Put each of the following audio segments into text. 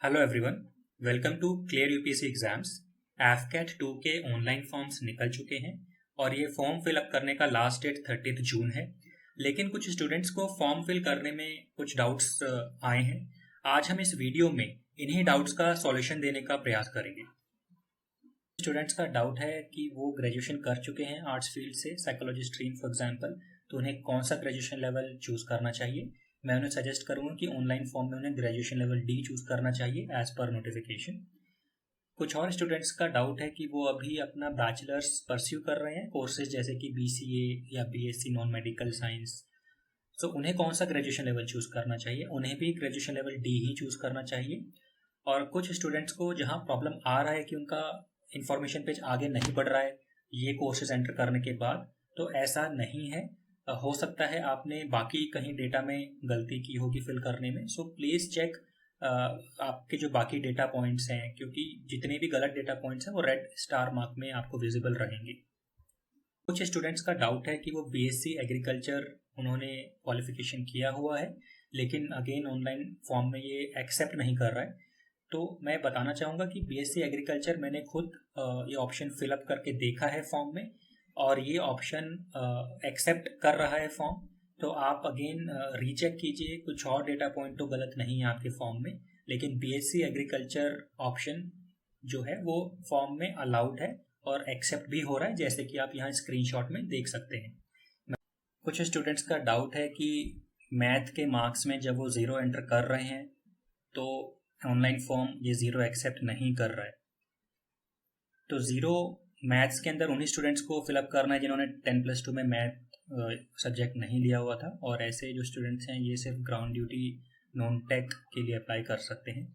Hello everyone, welcome to clear UPSC exams. AFCAT 2 के online forms निकल चुके हैं और ये फॉर्म फिलअप करने का लास्ट डेट 30 जून है। लेकिन कुछ स्टूडेंट्स को फॉर्म फिल करने में कुछ डाउट्स आए हैं। आज हम इस वीडियो में इन्हीं डाउट्स का सॉल्यूशन देने का प्रयास करेंगे। स्टूडेंट्स का डाउट है कि वो ग्रेजुएशन कर चुके हैं आर्ट्स फील्ड से, साइकोलॉजी स्ट्रीम फॉर एग्जांपल, तो उन्हें कौन सा ग्रेजुएशन लेवल चूज करना चाहिए। मैं उन्हें सजेस्ट करूंगा कि ऑनलाइन फॉर्म में उन्हें ग्रेजुएशन लेवल डी चूज करना चाहिए एज पर नोटिफिकेशन। कुछ और स्टूडेंट्स का डाउट है कि वो अभी अपना बैचलर्स परस्यू कर रहे हैं कोर्सेज जैसे कि बीसीए या बीएससी नॉन मेडिकल साइंस, तो उन्हें कौन सा ग्रेजुएशन लेवल चूज करना चाहिए। उन्हें भी ग्रेजुएशन लेवल डी ही चूज करना चाहिए। और कुछ स्टूडेंट्स को जहाँ प्रॉब्लम आ रहा है कि उनका इंफॉर्मेशन पेज आगे नहीं बढ़ रहा है ये कोर्सेज एंटर करने के बाद, तो ऐसा नहीं है। हो सकता है आपने बाकी कहीं डेटा में गलती की होगी फिल करने में, सो प्लीज़ चेक आपके जो बाकी डेटा पॉइंट्स हैं, क्योंकि जितने भी गलत डेटा पॉइंट्स हैं वो रेड स्टार मार्क में आपको विजिबल रहेंगे। कुछ स्टूडेंट्स का डाउट है कि वो बीएससी एग्रीकल्चर उन्होंने क्वालिफिकेशन किया हुआ है, लेकिन अगेन ऑनलाइन फॉर्म में ये एक्सेप्ट नहीं कर रहा है। तो मैं बताना चाहूँगा कि बीएससी एग्रीकल्चर मैंने खुद ये ऑप्शन फिलअप करके देखा है फॉर्म में, और ये ऑप्शन एक्सेप्ट कर रहा है फॉर्म। तो आप अगेन रीचेक कीजिए, कुछ और डेटा पॉइंट तो गलत नहीं है आपके फॉर्म में, लेकिन बीएससी एग्रीकल्चर ऑप्शन जो है वो फॉर्म में अलाउड है और एक्सेप्ट भी हो रहा है, जैसे कि आप यहाँ स्क्रीनशॉट में देख सकते हैं। कुछ स्टूडेंट्स का डाउट है कि मैथ के मार्क्स में जब वो ज़ीरो एंटर कर रहे हैं तो ऑनलाइन फॉर्म ये ज़ीरो एक्सेप्ट नहीं कर रहा है। तो ज़ीरो मैथ्स के अंदर उन्हीं स्टूडेंट्स को फिलअप करना है जिन्होंने 10+2 में मैथ सब्जेक्ट नहीं लिया हुआ था, और ऐसे जो स्टूडेंट्स हैं ये सिर्फ ग्राउंड ड्यूटी नॉन टेक के लिए अप्लाई कर सकते हैं।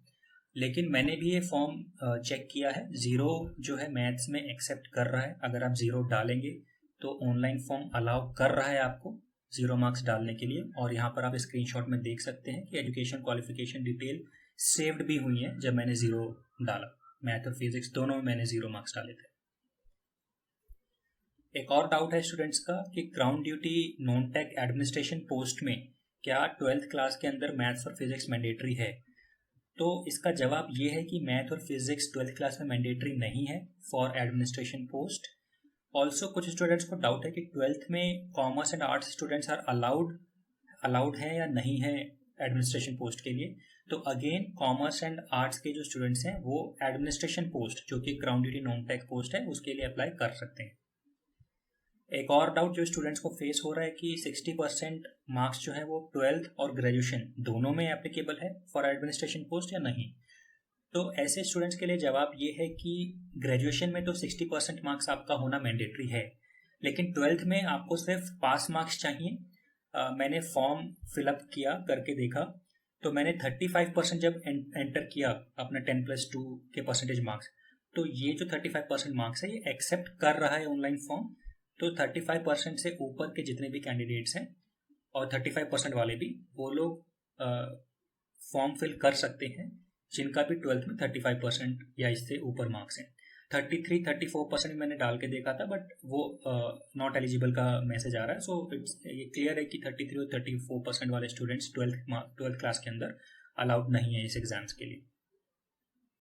लेकिन मैंने भी ये फॉर्म चेक किया है, ज़ीरो जो है मैथ्स में एक्सेप्ट कर रहा है। अगर आप ज़ीरो डालेंगे तो ऑनलाइन फॉर्म अलाउ कर रहा है आपको ज़ीरो मार्क्स डालने के लिए। और यहाँ पर आप स्क्रीनशॉट में देख सकते हैं कि एजुकेशन क्वालिफिकेशन डिटेल सेव्ड भी हुई है जब मैंने ज़ीरो डाला। मैथ और फिजिक्स दोनों में मैंने ज़ीरो मार्क्स डाले थे। एक और डाउट है स्टूडेंट्स का कि ground duty non tech administration post में क्या 12th क्लास के अंदर मैथ्स और फिजिक्स मैंडेटरी है। तो इसका जवाब ये है कि मैथ और फिजिक्स 12th क्लास में मैंडेटरी नहीं है फॉर एडमिनिस्ट्रेशन पोस्ट। ऑल्सो कुछ स्टूडेंट्स को डाउट है कि 12th में commerce and arts students are allowed है या नहीं है एडमिनिस्ट्रेशन पोस्ट के लिए। तो अगेन कॉमर्स एंड आर्ट्स के जो स्टूडेंट्स हैं वो एडमिनिस्ट्रेशन पोस्ट जो कि ground duty non tech post है उसके लिए अप्लाई कर सकते हैं। एक और डाउट जो स्टूडेंट्स को फेस हो रहा है कि 60% मार्क्स जो है वो 12th और ग्रेजुएशन दोनों में एप्लीकेबल है फॉर एडमिनिस्ट्रेशन पोस्ट या नहीं। तो ऐसे स्टूडेंट्स के लिए जवाब ये है कि ग्रेजुएशन में तो 60% मार्क्स आपका होना मैंडेटरी है, लेकिन 12th में आपको सिर्फ पास मार्क्स चाहिए। मैंने फॉर्म फिलअप किया करके देखा तो मैंने 35% जब एंटर किया अपना 10+2 के परसेंटेज मार्क्स, तो ये जो 35% मार्क्स है ये एक्सेप्ट कर रहा है ऑनलाइन फॉर्म। तो 35% से ऊपर के जितने भी कैंडिडेट्स हैं और 35% वाले भी, वो लोग फॉर्म फिल कर सकते हैं जिनका भी 12th में 35% या इससे ऊपर मार्क्स हैं। 33-34% मैंने डाल के देखा था, बट वो नॉट एलिजिबल का मैसेज आ रहा है। सो इट्स ये क्लियर है कि 33 और 34% वाले स्टूडेंट्स 12th क्लास के अंदर अलाउड नहीं है इस एग्जाम्स के लिए।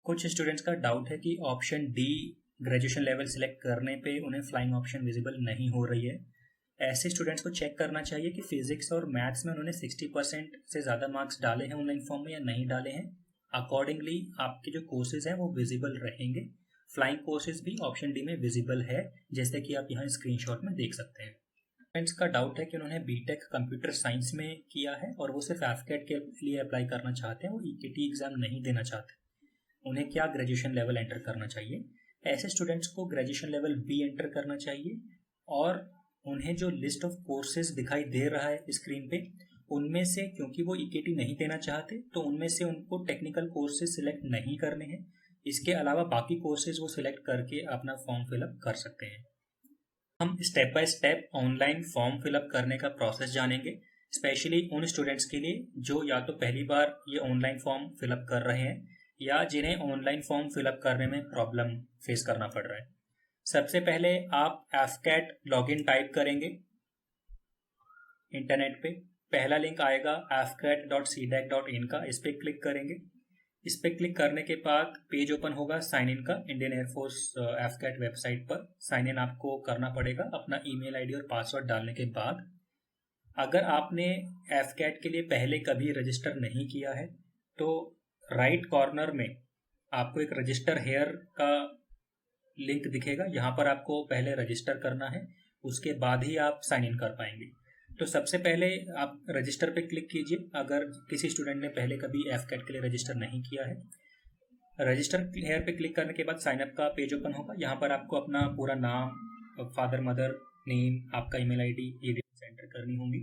कुछ स्टूडेंट्स का डाउट है कि option D graduation level select करने पे उन्हें फ्लाइंग ऑप्शन विजिबल नहीं हो रही है। ऐसे स्टूडेंट्स को चेक करना चाहिए कि फिजिक्स और मैथ्स में उन्होंने 60% से ज़्यादा मार्क्स डाले हैं ऑनलाइन फॉर्म में या नहीं डाले हैं। अकॉर्डिंगली आपके जो कोर्सेज हैं वो विजिबल रहेंगे। फ्लाइंग कोर्सेज भी ऑप्शन डी में विजिबल है, जैसे कि आप यहाँ स्क्रीनशॉट में देख सकते हैं। स्टूडेंट्स का डाउट है कि उन्होंने बीटेक कंप्यूटर साइंस में किया है और वो सिर्फ एफकेट के लिए अप्लाई करना चाहते हैं, वो ईकेटी एग्जाम नहीं देना चाहते। उन्हें क्या ग्रेजुएशन लेवल एंटर करना चाहिए। ऐसे स्टूडेंट्स को ग्रेजुएशन लेवल बी एंटर करना चाहिए, और उन्हें जो लिस्ट ऑफ कोर्सेज दिखाई दे रहा है स्क्रीन पे उनमें से, क्योंकि वो ईकेटी नहीं देना चाहते तो उनमें से उनको टेक्निकल कोर्सेज सिलेक्ट नहीं करने हैं। इसके अलावा बाकी कोर्सेज वो सिलेक्ट करके अपना फॉर्म फिलअप कर सकते हैं। हम step by step online form fill up करने का प्रोसेस जानेंगे, स्पेशली उन स्टूडेंट्स के लिए जो या तो पहली बार ये ऑनलाइन फॉर्म फिलअप कर रहे हैं या जिन्हें ऑनलाइन फॉर्म फिलअप करने में प्रॉब्लम फेस करना पड़ रहा है। सबसे पहले आप एफकेट लॉगिन टाइप करेंगे इंटरनेट पे, पहला लिंक आएगा fcat.cdac.in का, इस पर क्लिक करेंगे। इस पर क्लिक करने के बाद पेज ओपन होगा साइन इन का। इंडियन एयरफोर्स एफकैट वेबसाइट पर साइन इन आपको करना पड़ेगा अपना ईमेल आईडी और पासवर्ड डालने के बाद। अगर आपने एफकैट के लिए पहले कभी रजिस्टर नहीं किया है तो राइट कॉर्नर में आपको एक रजिस्टर हेयर का लिंक दिखेगा, यहाँ पर आपको पहले रजिस्टर करना है, उसके बाद ही आप साइन इन कर पाएंगे। तो सबसे पहले आप रजिस्टर पे क्लिक कीजिए अगर किसी स्टूडेंट ने पहले कभी एफकैट के लिए रजिस्टर नहीं किया है। रजिस्टर हेयर पे क्लिक करने के बाद साइनअप का पेज ओपन होगा। यहाँ पर आपको अपना पूरा नाम, फादर मदर नेम, आपका ईमेल आईडी, ये डिटेल्स एंटर करनी होंगी।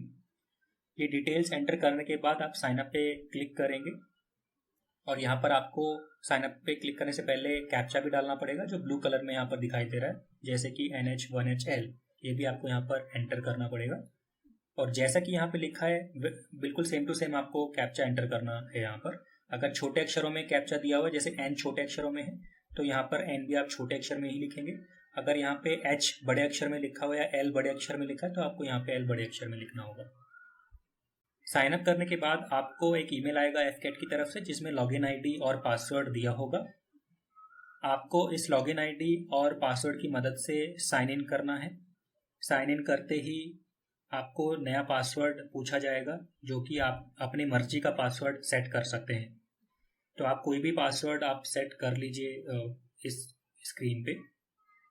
ये डिटेल्स एंटर करने के बाद आप साइनअप पे क्लिक करेंगे और यहाँ पर आपको साइनअप पे क्लिक करने से पहले कैप्चा भी डालना पड़ेगा जो ब्लू कलर में यहाँ पर दिखाई दे रहा है, जैसे कि NH1HL, ये भी आपको यहाँ पर एंटर करना पड़ेगा। और जैसा कि यहाँ पे लिखा है बिल्कुल सेम टू सेम आपको कैप्चा एंटर करना है। यहाँ पर अगर छोटे अक्षरों में कैप्चा दिया हुआ है, जैसे N छोटे अक्षरों में है तो यहाँ पर N भी आप छोटे अक्षर में ही लिखेंगे। अगर यहाँ पे H बड़े अक्षर में लिखा हुआ है या L बड़े अक्षर में लिखा है तो आपको यहाँ पे L बड़े अक्षर में लिखना होगा। साइन अप करने के बाद आपको एक ईमेल आएगा एफकैट की तरफ से जिसमें लॉगिन आईडी और पासवर्ड दिया होगा। आपको इस लॉगिन आईडी और पासवर्ड की मदद से साइन इन करना है। साइन इन करते ही आपको नया पासवर्ड पूछा जाएगा जो कि आप अपनी मर्जी का पासवर्ड सेट कर सकते हैं। तो आप कोई भी पासवर्ड आप सेट कर लीजिए इस स्क्रीन पे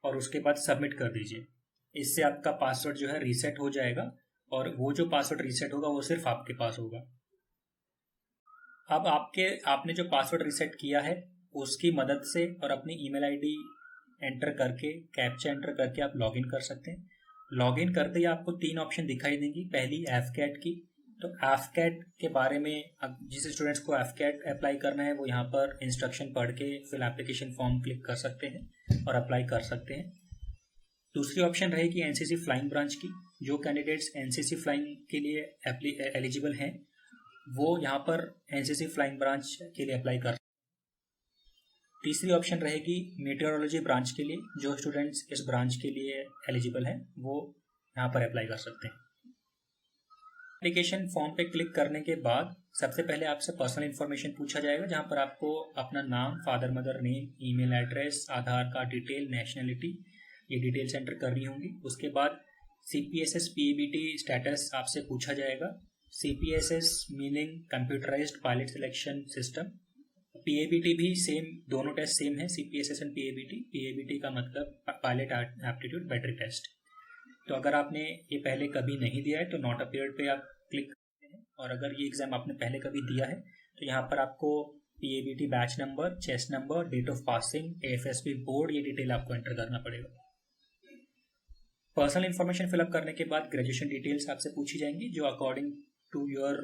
और उसके बाद सबमिट कर दीजिए। इससे आपका पासवर्ड जो है रीसेट हो जाएगा और वो जो पासवर्ड रीसेट होगा वो सिर्फ आपके पास होगा। अब आपने जो पासवर्ड रीसेट किया है उसकी मदद से और अपनी ईमेल आईडी एंटर करके, कैप्चा एंटर करके आप लॉगिन कर सकते हैं। लॉगिन करते ही आपको 3 ऑप्शन दिखाई देंगी। पहली एफकैट की, तो एफकैट के बारे में जिस स्टूडेंट्स को एफकैट अप्लाई करना है वो यहाँ पर इंस्ट्रक्शन पढ़ के फिर एप्लीकेशन फॉर्म क्लिक कर सकते हैं और अप्लाई कर सकते हैं। दूसरी ऑप्शन रहेगी एनसीसी फ्लाइंग ब्रांच की। जो कैंडिडेट्स एनसीसी फ्लाइंग के लिए एलिजिबल हैं वो यहाँ पर एनसीसी फ्लाइंग ब्रांच के लिए अप्लाई कर। तीसरी ऑप्शन रहेगी मीटियोरोलॉजी ब्रांच के लिए। जो स्टूडेंट्स इस ब्रांच के लिए एलिजिबल हैं वो यहाँ पर अप्लाई कर सकते हैं। एप्लीकेशन फॉर्म पे क्लिक करने के बाद सबसे पहले आपसे पर्सनल इन्फॉर्मेशन पूछा जाएगा जहाँ पर आपको अपना नाम, father mother name, email address, Aadhaar card detail, nationality, ये डिटेल्स एंटर करनी होंगी। उसके बाद CPSS PABT स्टेटस आपसे पूछा जाएगा। CPSS meaning computerised pilot selection system, PABT भी सेम, दोनों टेस्ट सेम है, CPSS एंड PABT। PABT का मतलब पायलट एप्टीट्यूड बैटरी टेस्ट। तो अगर आपने ये पहले कभी नहीं दिया है तो नॉट अपीयर्ड पे आप क्लिक करते हैं, और अगर ये एग्जाम आपने पहले कभी दिया है तो यहाँ पर आपको PABT batch number, chest number, date of passing, AFSP board, ये डिटेल आपको एंटर करना पड़ेगा। पर्सनल इन्फॉर्मेशन फिलअप करने के बाद ग्रेजुएशन डिटेल्स आपसे पूछी जाएंगी जो according to your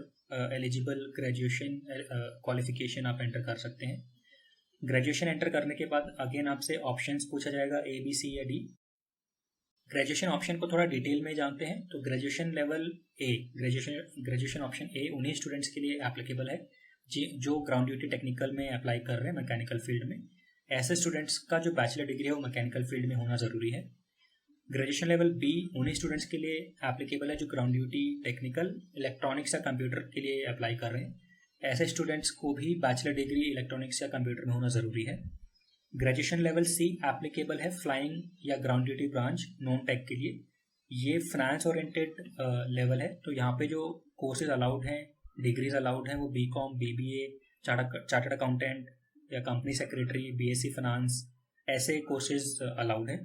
eligible graduation qualification आप एंटर कर सकते हैं। ग्रेजुएशन एंटर करने के बाद अगेन आपसे ऑप्शंस पूछा जाएगा A, B, C या D। ग्रेजुएशन ऑप्शन को थोड़ा डिटेल में जानते हैं तो graduation level A, graduation option A उन्हीं स्टूडेंट्स के लिए एप्लीकेबल है जो ग्राउंड ड्यूटी टेक्निकल में अप्लाई कर रहे हैं मैकेनिकल फील्ड में। ऐसे स्टूडेंट्स का जो बैचलर डिग्री है वो मैकेनिकल फील्ड में होना ज़रूरी है। ग्रेजुएशन लेवल B उन्हीं स्टूडेंट्स के लिए एप्लीकेबल है जो ग्राउंड ड्यूटी टेक्निकल, इलेक्ट्रॉनिक्स या कंप्यूटर के लिए अप्लाई कर रहे हैं। ऐसे स्टूडेंट्स को भी बैचलर डिग्री इलेक्ट्रॉनिक्स या कंप्यूटर में होना ज़रूरी है। ग्रेजुएशन लेवल C एप्लीकेबल है फ्लाइंग या ground duty branch non tech के लिए। ये फाइनेंस ओरिएंटेड लेवल है, तो यहाँ पे जो कोर्सेज अलाउड हैं, डिग्रीज अलाउड हैं वो BCom, BBA, चार्टर्ड अकाउंटेंट या कंपनी सेक्रेटरी, BSc फाइनेंस, ऐसे कोर्सेज अलाउड हैं।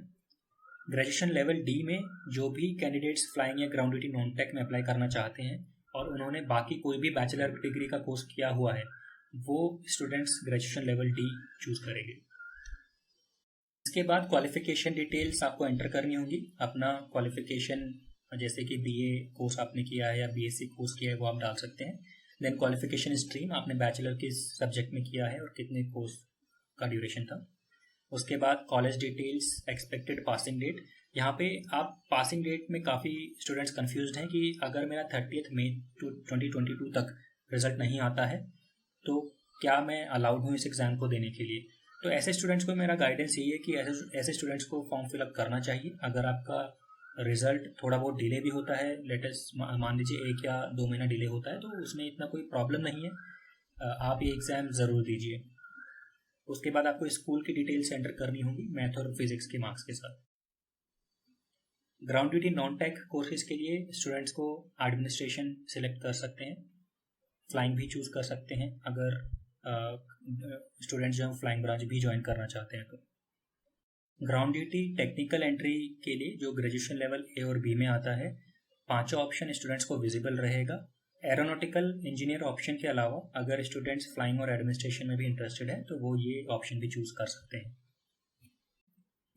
ग्रेजुएशन लेवल D में जो भी कैंडिडेट्स फ्लाइंग या ग्राउंड ड्यूटी नॉन टेक में अप्लाई करना चाहते हैं और उन्होंने बाकी कोई भी बैचलर डिग्री का कोर्स किया हुआ है वो students graduation level D choose करेंगे। इसके बाद क्वालिफिकेशन डिटेल्स आपको एंटर करनी होंगी। अपना क्वालिफिकेशन जैसे कि BA कोर्स आपने किया है या BSc कोर्स किया है वो आप डाल सकते हैं। देन क्वालिफिकेशन स्ट्रीम, आपने बैचलर किस सब्जेक्ट में किया है और कितने कोर्स का ड्यूरेशन था। उसके बाद college details, expected passing date. यहाँ पे आप पासिंग डेट में काफ़ी स्टूडेंट्स कंफ्यूज्ड हैं कि अगर मेरा 30 मई 2022 तक रिजल्ट नहीं आता है तो क्या मैं अलाउड हूँ इस एग्ज़ाम को देने के लिए। तो ऐसे स्टूडेंट्स को मेरा गाइडेंस यही है कि ऐसे स्टूडेंट्स को फॉर्म फिलअप करना चाहिए। अगर आपका रिजल्ट थोड़ा बहुत डिले भी होता है, लेटेस्ट मान लीजिए 1 या 2 महीना डिले होता है, तो उसमें इतना कोई प्रॉब्लम नहीं है। आप ये एग्ज़ाम ज़रूर दीजिए। उसके बाद आपको स्कूल की डिटेल्स एंटर करनी होगी मैथ और फिजिक्स के मार्क्स के साथ। Ground duty non tech courses के लिए स्टूडेंट्स को एडमिनिस्ट्रेशन सिलेक्ट कर सकते हैं, फ्लाइंग भी चूज़ कर सकते हैं अगर स्टूडेंट्स जो हैं फ्लाइंग ब्रांच भी ज्वाइन करना चाहते हैं तो। ग्राउंड ड्यूटी टेक्निकल एंट्री के लिए जो ग्रेजुएशन लेवल ए और बी में आता है, पांचों ऑप्शन स्टूडेंट्स को विजिबल रहेगा। एरोनॉटिकल इंजीनियर ऑप्शन के अलावा अगर स्टूडेंट्स फ्लाइंग और एडमिनिस्ट्रेशन में भी इंटरेस्टेड है तो वो ये ऑप्शन भी चूज कर सकते हैं।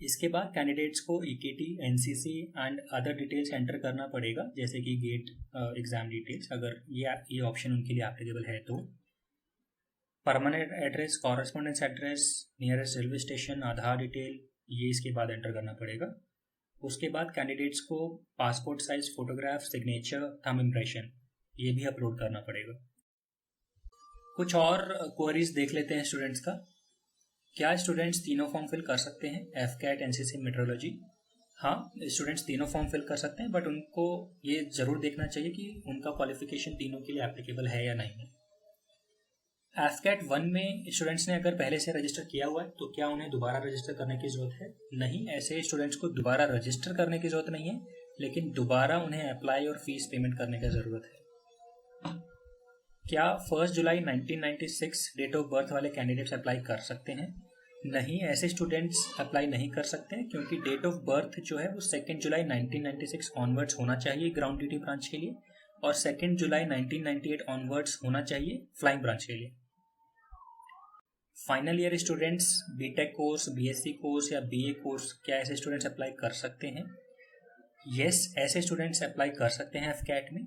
इसके बाद कैंडिडेट्स को EKT, NCC and other details enter करना पड़ेगा, जैसे कि गेट एग्जाम डिटेल्स, अगर ये ऑप्शन उनके लिए एप्लीकेबल है तो। Permanent address, correspondence address, nearest railway station, Aadhaar detail, ये इसके बाद एंटर करना पड़ेगा। उसके बाद कैंडिडेट्स को passport size photograph, signature, thumb impression, ये भी अपलोड करना पड़ेगा। कुछ और क्वेरीज देख लेते हैं स्टूडेंट्स का। क्या स्टूडेंट्स तीनों फॉर्म फिल कर सकते हैं, एफकैट, एनसीसी, मेट्रोलॉजी? हाँ, स्टूडेंट्स तीनों फॉर्म फिल कर सकते हैं, बट उनको ये जरूर देखना चाहिए कि उनका क्वालिफिकेशन तीनों के लिए एप्लीकेबल है या नहीं है। एफकैट 1 में स्टूडेंट्स ने अगर पहले से रजिस्टर किया हुआ है तो क्या उन्हें दोबारा रजिस्टर करने की जरूरत है? नहीं, ऐसे स्टूडेंट्स को दोबारा रजिस्टर करने की जरूरत नहीं है, लेकिन दोबारा उन्हें अप्लाई और फीस पेमेंट करने की जरूरत है। क्या 1 जुलाई 1996 डेट ऑफ बर्थ वाले कैंडिडेट्स अप्लाई कर सकते हैं? नहीं, ऐसे स्टूडेंट्स अप्लाई नहीं कर सकते हैं, क्योंकि डेट ऑफ बर्थ जो है वो 2 जुलाई 1996 ऑनवर्ड्स होना चाहिए ग्राउंड ड्यूटी ब्रांच के लिए, और 2 जुलाई 1998 ऑनवर्ड्स होना चाहिए फ्लाइंग ब्रांच के लिए। Final year students BTech course, BSc course या बीए कोर्स, क्या ऐसे स्टूडेंट्स अप्लाई कर सकते हैं? यस, ऐसे स्टूडेंट्स अप्लाई कर सकते हैं एफकैट में।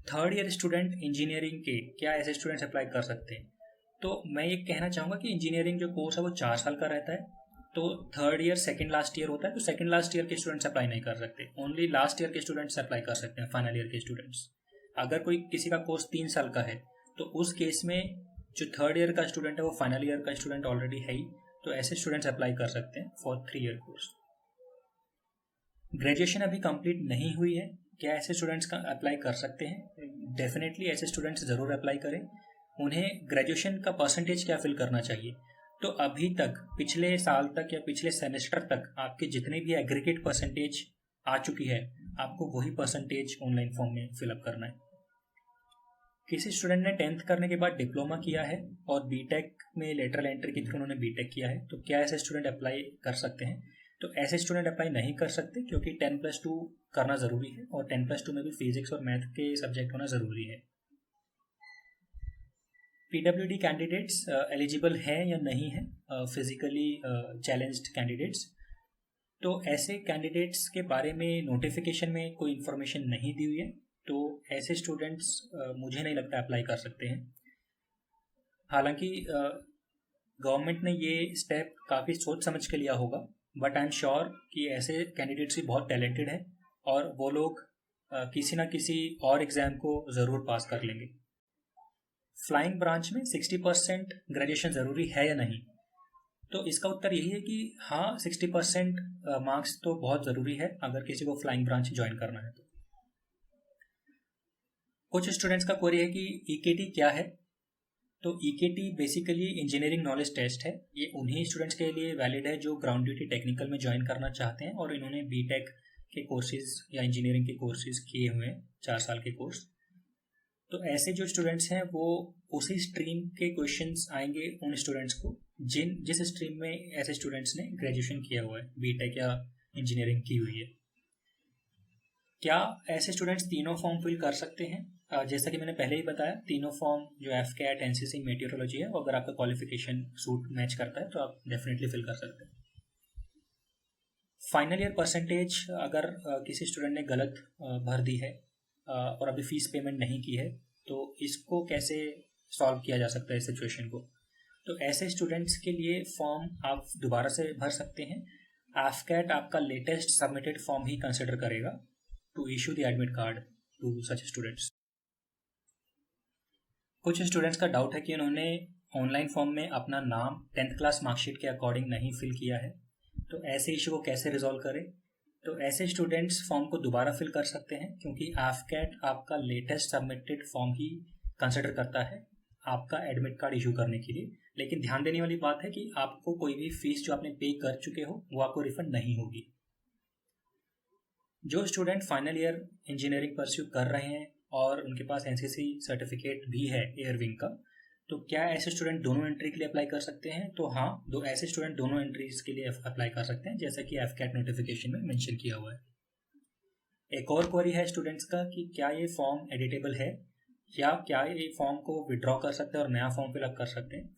थर्ड ईयर स्टूडेंट इंजीनियरिंग के, क्या ऐसे स्टूडेंट्स अप्लाई कर सकते हैं? तो मैं ये कहना चाहूँगा कि इंजीनियरिंग जो कोर्स है वो 4 साल का रहता है, तो third year second last year होता है, तो सेकेंड लास्ट ईयर के स्टूडेंट्स अप्लाई नहीं कर सकते, ओनली लास्ट ईयर के स्टूडेंट्स अप्लाई कर सकते हैं, फाइनल ईयर के स्टूडेंट्स। अगर कोई किसी का कोर्स 3 साल का है तो उस केस में जो थर्ड ईयर का स्टूडेंट है वो फाइनल ईयर का स्टूडेंट ऑलरेडी है ही, तो ऐसे स्टूडेंट्स अप्लाई कर सकते हैं फॉर 3 ईयर कोर्स। ग्रेजुएशन अभी कंप्लीट नहीं हुई है, क्या ऐसे स्टूडेंट्स का अप्लाई कर सकते हैं? डेफिनेटली ऐसे स्टूडेंट्स ज़रूर अप्लाई करें। उन्हें ग्रेजुएशन का परसेंटेज क्या फिल करना चाहिए? तो अभी तक, पिछले साल तक या पिछले सेमेस्टर तक आपके जितने भी एग्रीगेट परसेंटेज आ चुकी है, आपको वही परसेंटेज ऑनलाइन फॉर्म में फिलअप करना है। किसी स्टूडेंट ने 10th करने के बाद डिप्लोमा किया है और बीटेक में लेटरल एंट्री के थ्रू उन्होंने बीटेक किया है, तो क्या ऐसे स्टूडेंट अप्लाई कर सकते हैं? तो ऐसे स्टूडेंट अप्लाई नहीं कर सकते, क्योंकि 10+2 करना ज़रूरी है और 10+2 में भी फिजिक्स और मैथ के सब्जेक्ट होना ज़रूरी है। पीडब्ल्यूडी कैंडिडेट्स एलिजिबल हैं या नहीं है, फिजिकली चैलेंज्ड कैंडिडेट्स? तो ऐसे कैंडिडेट्स के बारे में नोटिफिकेशन में कोई इन्फॉर्मेशन नहीं दी हुई है, तो ऐसे स्टूडेंट्स मुझे नहीं लगता अप्लाई कर सकते हैं। हालांकि गवर्नमेंट ने ये स्टेप काफ़ी सोच समझ के लिया होगा, बट आई एम श्योर कि ऐसे कैंडिडेट्स भी बहुत टैलेंटेड हैं और वो लोग किसी ना किसी और एग्ज़ाम को ज़रूर पास कर लेंगे। फ्लाइंग ब्रांच में 60% ग्रेजुएशन ज़रूरी है या नहीं? तो इसका उत्तर यही है कि हाँ, 60% मार्क्स तो बहुत ज़रूरी है अगर किसी को फ्लाइंग ब्रांच ज्वाइन करना है तो। कुछ स्टूडेंट्स का क्वेरी है कि ईकेटी क्या है? तो ईकेटी बेसिकली इंजीनियरिंग नॉलेज टेस्ट है। ये उन्हीं स्टूडेंट्स के लिए वैलिड है जो ग्राउंड ड्यूटी टेक्निकल में ज्वाइन करना चाहते हैं और इन्होंने बीटेक के कोर्सेज या इंजीनियरिंग के कोर्सेज किए हुए हैं, 4 साल के कोर्स। तो ऐसे जो स्टूडेंट्स हैं वो उसी स्ट्रीम के क्वेश्चंस आएंगे उन स्टूडेंट्स को जिस स्ट्रीम में ऐसे स्टूडेंट्स ने ग्रेजुएशन किया हुआ है, बीटेक या इंजीनियरिंग की हुई है। क्या ऐसे स्टूडेंट्स तीनों फॉर्म फिल कर सकते हैं? जैसा कि मैंने पहले ही बताया, तीनों फॉर्म जो एफकैट, एनसीसी, मेट्रोलॉजी है, अगर आपका क्वालिफिकेशन सूट मैच करता है तो आप डेफिनेटली फिल कर सकते हैं। फाइनल ईयर परसेंटेज अगर किसी स्टूडेंट ने गलत भर दी है और अभी फीस पेमेंट नहीं की है, तो इसको कैसे सॉल्व किया जा सकता है इस सिचुएशन को? तो ऐसे स्टूडेंट्स के लिए फॉर्म आप दोबारा से भर सकते हैं। एफकैट आपका लेटेस्ट सबमिटेड फॉर्म ही कंसिडर करेगा to issue the admit card to such students. कुछ स्टूडेंट्स का डाउट है कि उन्होंने ऑनलाइन फॉर्म में अपना नाम 10th क्लास मार्कशीट के अकॉर्डिंग नहीं फिल किया है, तो ऐसे इशू को कैसे रिजॉल्व करें? तो ऐसे स्टूडेंट्स फॉर्म को दोबारा फिल कर सकते हैं, क्योंकि एफकैट आपका लेटेस्ट सबमिटेड फॉर्म ही कंसिडर करता है आपका एडमिट कार्ड इशू करने के लिए। लेकिन ध्यान देने वाली बात है कि आपको कोई भी फीस जो आपने पे कर चुके हो वो आपको रिफंड नहीं होगी। जो student final year engineering pursue कर रहे हैं और उनके पास एनसीसी सर्टिफिकेट भी है एयरविंग का, तो क्या ऐसे स्टूडेंट दोनों एंट्री के लिए अप्लाई कर सकते हैं? तो हाँ, ऐसे स्टूडेंट दोनों एंट्रीज के लिए अप्लाई कर सकते हैं, जैसा कि एफकैट नोटिफिकेशन में मेंशन किया हुआ है। एक और क्वेरी है स्टूडेंट्स का कि क्या ये फॉर्म एडिटेबल है या क्या ये फॉर्म को विड्रॉ कर सकते हैं और नया फॉर्म फिलअप कर सकते हैं।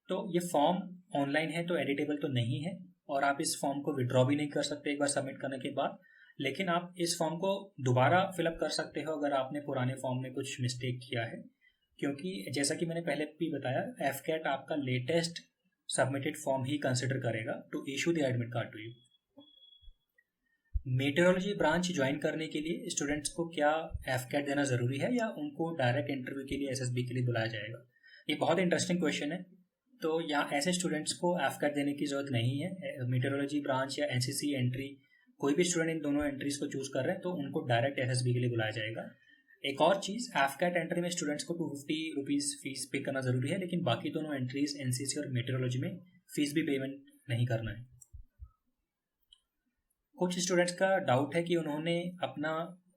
तो ये फॉर्म ऑनलाइन है तो एडिटेबल तो नहीं है और आप इस फॉर्म को विड्रॉ भी नहीं कर सकते एक बार सबमिट करने के बाद, लेकिन आप इस फॉर्म को दोबारा फिलअप कर सकते हो अगर आपने पुराने फॉर्म में कुछ मिस्टेक किया है, क्योंकि जैसा कि मैंने पहले भी बताया, एफकैट आपका लेटेस्ट सबमिटेड फॉर्म ही कंसिडर करेगा to issue the admit card to you. Metrology branch join करने के लिए स्टूडेंट्स को क्या एफकैट देना ज़रूरी है या उनको डायरेक्ट इंटरव्यू के लिए एसएसबी के लिए बुलाया जाएगा? ये बहुत इंटरेस्टिंग क्वेश्चन है। तो यहाँ ऐसे स्टूडेंट्स को एफकैट देने की ज़रूरत नहीं है। मेट्रोलॉजी ब्रांच या एनसीसी एंट्री, कोई भी स्टूडेंट इन दोनों एंट्रीज को चूज़ कर रहे हैं तो उनको डायरेक्ट एसएसबी के लिए बुलाया जाएगा। एक और चीज़, एफकैट एंट्री में स्टूडेंट्स को 250 रुपीज़ फीस पे करना ज़रूरी है, लेकिन बाकी दोनों एंट्रीज एनसीसी और मेट्रोलॉजी में फीस भी पेमेंट नहीं करना है। कुछ स्टूडेंट्स का डाउट है कि उन्होंने अपना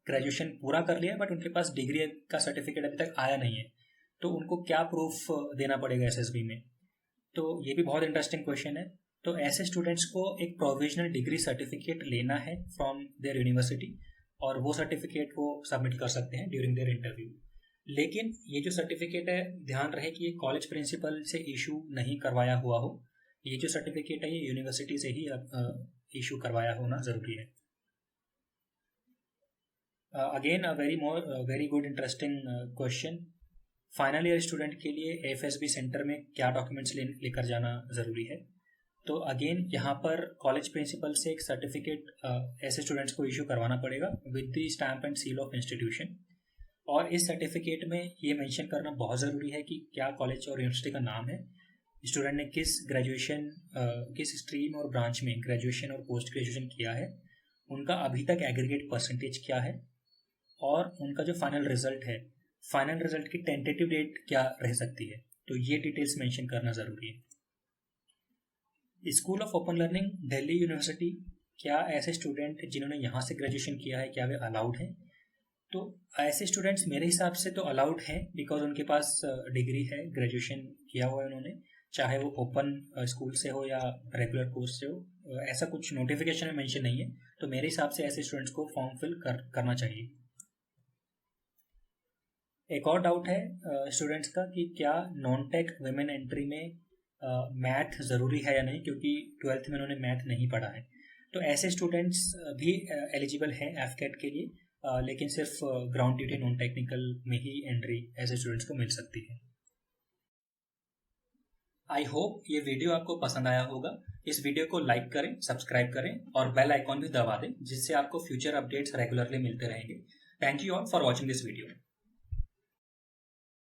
ग्रेजुएशन पूरा कर लिया बट उनके पास डिग्री का सर्टिफिकेट अभी तक आया नहीं है, तो उनको क्या प्रूफ देना पड़ेगा एसएसबी में? तो ये भी बहुत इंटरेस्टिंग क्वेश्चन है। तो ऐसे स्टूडेंट्स को एक प्रोविजनल डिग्री सर्टिफिकेट लेना है फ्रॉम देयर यूनिवर्सिटी और वो सर्टिफिकेट वो सबमिट कर सकते हैं ड्यूरिंग देयर इंटरव्यू। लेकिन ये जो सर्टिफिकेट है, ध्यान रहे कि ये कॉलेज प्रिंसिपल से इशू नहीं करवाया हुआ हो। ये जो सर्टिफिकेट है ये यूनिवर्सिटी से ही इशू करवाया होना ज़रूरी है। Again a very good interesting question, final year student के लिए एफएसबी सेंटर में क्या डॉक्यूमेंट्स लेकर जाना ज़रूरी है? तो अगेन यहाँ पर कॉलेज प्रिंसिपल से एक सर्टिफिकेट ऐसे स्टूडेंट्स को इशू करवाना पड़ेगा with the stamp and seal of institution. और इस सर्टिफिकेट में ये मेंशन करना बहुत ज़रूरी है कि क्या कॉलेज और यूनिवर्सिटी का नाम है, स्टूडेंट ने किस ग्रेजुएशन किस स्ट्रीम और ब्रांच में ग्रेजुएशन और पोस्ट ग्रेजुएशन किया है, उनका अभी तक एग्रीगेट परसेंटेज क्या है और उनका जो फाइनल रिजल्ट है, फाइनल रिजल्ट की टेंटेटिव डेट क्या रह सकती है। तो ये डिटेल्स मेंशन करना ज़रूरी है। School of open learning Delhi university, क्या ऐसे स्टूडेंट जिन्होंने यहाँ से ग्रेजुएशन किया है क्या वे अलाउड हैं? तो ऐसे स्टूडेंट्स मेरे हिसाब से तो अलाउड हैं, बिकॉज उनके पास डिग्री है, ग्रेजुएशन किया हुआ है उन्होंने, चाहे वो ओपन स्कूल से हो या रेगुलर कोर्स से हो। ऐसा कुछ नोटिफिकेशन में मेंशन नहीं है, तो मेरे हिसाब से ऐसे स्टूडेंट्स को फॉर्म फिल करना चाहिए। एक और डाउट है स्टूडेंट्स का कि क्या नॉन टेक वुमेन एंट्री में मैथ ज़रूरी है या नहीं, क्योंकि 12th में उन्होंने मैथ नहीं पढ़ा है। तो ऐसे स्टूडेंट्स भी एलिजिबल हैं एफकैट के लिए, लेकिन सिर्फ ग्राउंड ड्यूटी नॉन टेक्निकल में ही एंट्री ऐसे स्टूडेंट्स को मिल सकती है। आई होप ये वीडियो आपको पसंद आया होगा। इस वीडियो को लाइक करें, सब्सक्राइब करें और बेल आइकॉन भी दबा दें, जिससे आपको फ्यूचर अपडेट्स रेगुलरली मिलते रहेंगे। Thank you all for watching this video.